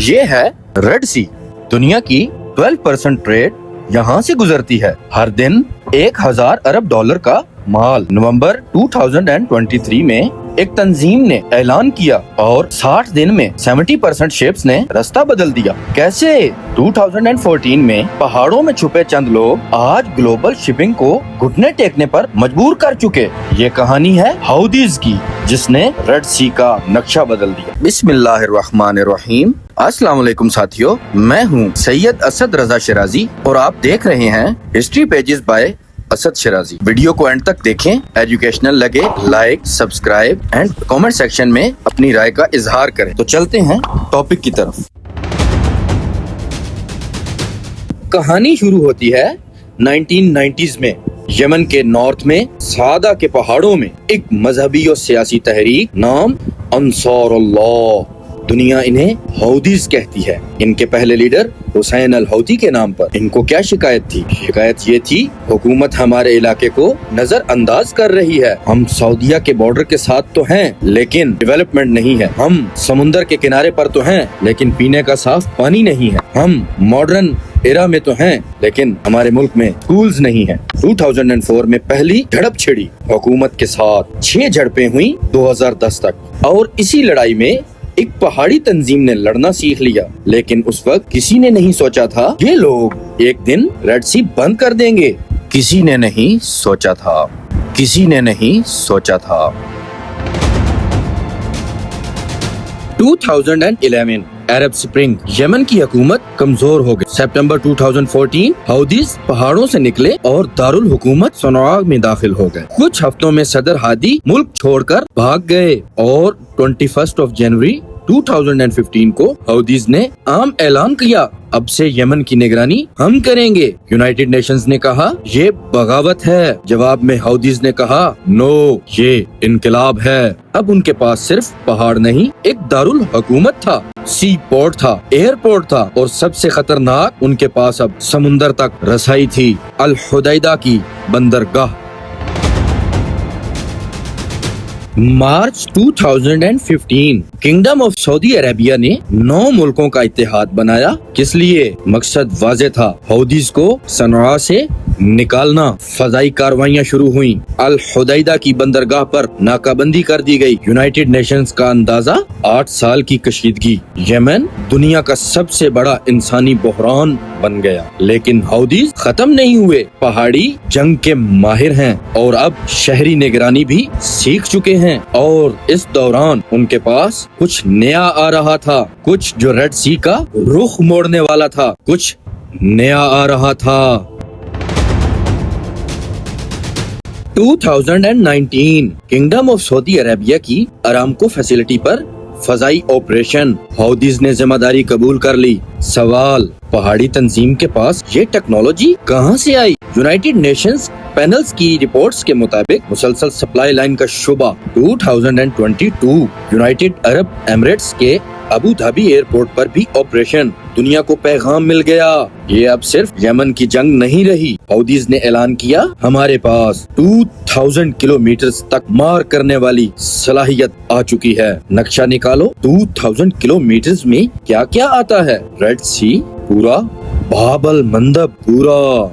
یہ ہے ریڈ سی. دنیا کی 12% ٹریڈ یہاں سے گزرتی ہے. ہر دن 1000 ارب ڈالر کا مال. نومبر 2023 میں ایک تنظیم نے اعلان کیا اور 60 دن میں 70% شپس نے راستہ بدل دیا. کیسے؟ 2014 میں پہاڑوں میں چھپے چند لوگ آج گلوبل شپنگ کو گھٹنے ٹیکنے پر مجبور کر چکے. یہ کہانی ہے ہاؤدیز کی جس نے ریڈ سی کا نقشہ بدل دیا. بسم اللہ الرحمن الرحیم. السلام علیکم ساتھیو، میں ہوں سید اسد رضا شیرازی اور آپ دیکھ رہے ہیں history pages by Asad Shirazi. Video کو اینڈ تک دیکھیں، ایجوکیشنل لگے like, subscribe and comment section میں اپنی رائے کا اظہار کریں. تو چلتے ہیں ٹاپک کی طرف. کہانی شروع ہوتی ہے 1990s میں. یمن کے نارتھ میں سعدہ کے پہاڑوں میں ایک مذہبی اور سیاسی تحریک نام انصار اللہ، دنیا انہیں ہاؤدیز کہتی ہے. ان کے پہلے لیڈر حسین الہودی کے نام پر. ان کو کیا شکایت تھی؟ شکایت یہ تھی حکومت ہمارے علاقے کو نظر انداز کر رہی ہے. ہم سعودیہ کے بارڈر کے ساتھ تو ہیں لیکن ڈیولپمنٹ نہیں ہے. ہم سمندر کے کنارے پر تو ہیں لیکن پینے کا صاف پانی نہیں ہے. ہم ماڈرن ایرا میں تو ہیں لیکن ہمارے ملک میں سکولز نہیں ہیں. 2004 میں پہلی جھڑپ چھڑی حکومت کے ساتھ. 6 جھڑپیں ہوئیں 2010 تک. اور اسی لڑائی میں ایک پہاڑی تنظیم نے لڑنا سیکھ لیا. لیکن اس وقت کسی نے نہیں سوچا تھا یہ لوگ ایک دن ریڈ سی بند کر دیں گے. کسی نے نہیں سوچا تھا. کسی نے نہیں سوچا تھا. 2011 عرب سپرنگ. یمن کی حکومت کمزور ہو گئی. سپٹمبر 2014 ہاؤدیز پہاڑوں سے نکلے اور دارالحکومت صنعاء میں داخل ہو گئے. کچھ ہفتوں میں صدر ہادی ملک چھوڑ کر بھاگ گئے اور 21 جنوری 2015 کو ہاؤدیز نے عام اعلان کیا اب سے یمن کی نگرانی ہم کریں گے. یونائٹڈ نیشنز نے کہا یہ بغاوت ہے. جواب میں ہاؤدیز نے کہا نو، یہ انقلاب ہے. اب ان کے پاس صرف پہاڑ نہیں، ایک دارالحکومت تھا، سی پورٹ تھا، ایئرپورٹ تھا اور سب سے خطرناک ان کے پاس اب سمندر تک رسائی تھی، الحدیدہ کی بندرگاہ. March 2015 kingdom of Saudi Arabia نے 9 ملکوں کا اتحاد بنایا. کس لیے؟ مقصد واضح تھا، ہاؤدیز کو صنعاء سے نکالنا. فضائی کاروائیاں شروع ہوئیں. الحدیدہ کی بندرگاہ پر ناکہ بندی کر دی گئی. یونائٹڈ نیشنز کا اندازہ 8 سال کی کشیدگی. یمن دنیا کا سب سے بڑا انسانی بحران بن گیا. لیکن ہاؤدیز ختم نہیں ہوئے. پہاڑی جنگ کے ماہر ہیں اور اب شہری نگرانی بھی سیکھ چکے ہیں. اور اس دوران ان کے پاس کچھ نیا آ رہا تھا، کچھ جو ریڈ سی کا رخ موڑنے والا تھا، کچھ نیا آ رہا تھا. 2019 کنگڈم آف سعودی عربیہ کی ارامکو فیسلٹی پر فضائی آپریشن. ہاؤدیز نے ذمہ داری قبول کر لی. سوال، پہاڑی تنظیم کے پاس یہ ٹیکنالوجی کہاں سے آئی؟ یونائٹڈ نیشنز پینلز کی رپورٹس کے مطابق مسلسل سپلائی لائن کا شبہ. 2022 یونائٹڈ عرب ایمریٹس کے ابو دھابی ایئرپورٹ پر بھی آپریشن. دنیا کو پیغام مل گیا، یہ اب صرف یمن کی جنگ نہیں رہی. ہاؤدیز نے اعلان کیا ہمارے پاس 2000 کلومیٹر تک مار کرنے والی صلاحیت آ چکی ہے. نقشہ نکالو، 2000 کلومیٹر میں کیا کیا آتا ہے؟ ریڈ سی پورا، باب المندب پورا.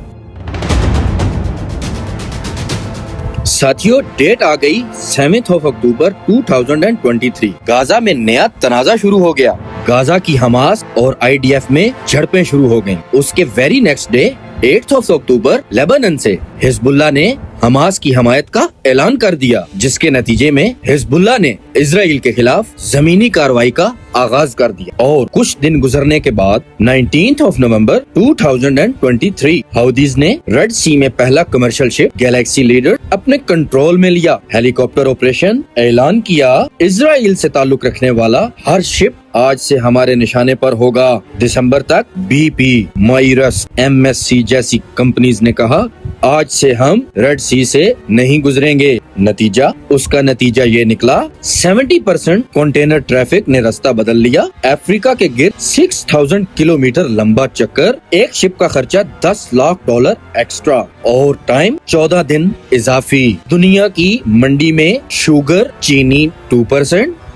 ساتھیو ڈیٹ آ گئی 7 اکتوبر 2023. غازہ میں نیا تنازع شروع ہو گیا. غازہ کی حماس اور IDF میں جھڑپیں شروع ہو گئیں. اس کے ویری نیکسٹ ڈے 8 اکتوبر لیبنان سے حزب اللہ نے حماس کی حمایت کا اعلان کر دیا، جس کے نتیجے میں حزب اللہ نے اسرائیل کے خلاف زمینی کارروائی کا آغاز کر دیا. اور کچھ دن گزرنے کے بعد 19 نومبر 2023 ہاؤدیز نے ریڈ سی میں پہلا کمرشل شپ گیلیکسی لیڈر اپنے کنٹرول میں لیا. ہیلی کاپٹر آپریشن اعلان کیا. اسرائیل سے تعلق رکھنے والا ہر شپ آج سے ہمارے نشانے پر ہوگا. دسمبر تک BP، مائرس، MSC جیسی کمپنیز نے کہا آج سے ہم ریڈ سی سے نہیں گزریں گے. نتیجہ، اس کا نتیجہ یہ نکلا 70% کنٹینر ٹریفک نے راستہ بدل لیا. افریقہ کے گرد 6000 کلومیٹر لمبا چکر، ایک شپ کا خرچہ $10 لاکھ ایکسٹرا اور ٹائم 14 دن اضافی. دنیا کی منڈی میں شوگر، چینی 2%،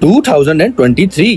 2023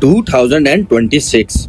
2026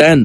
10।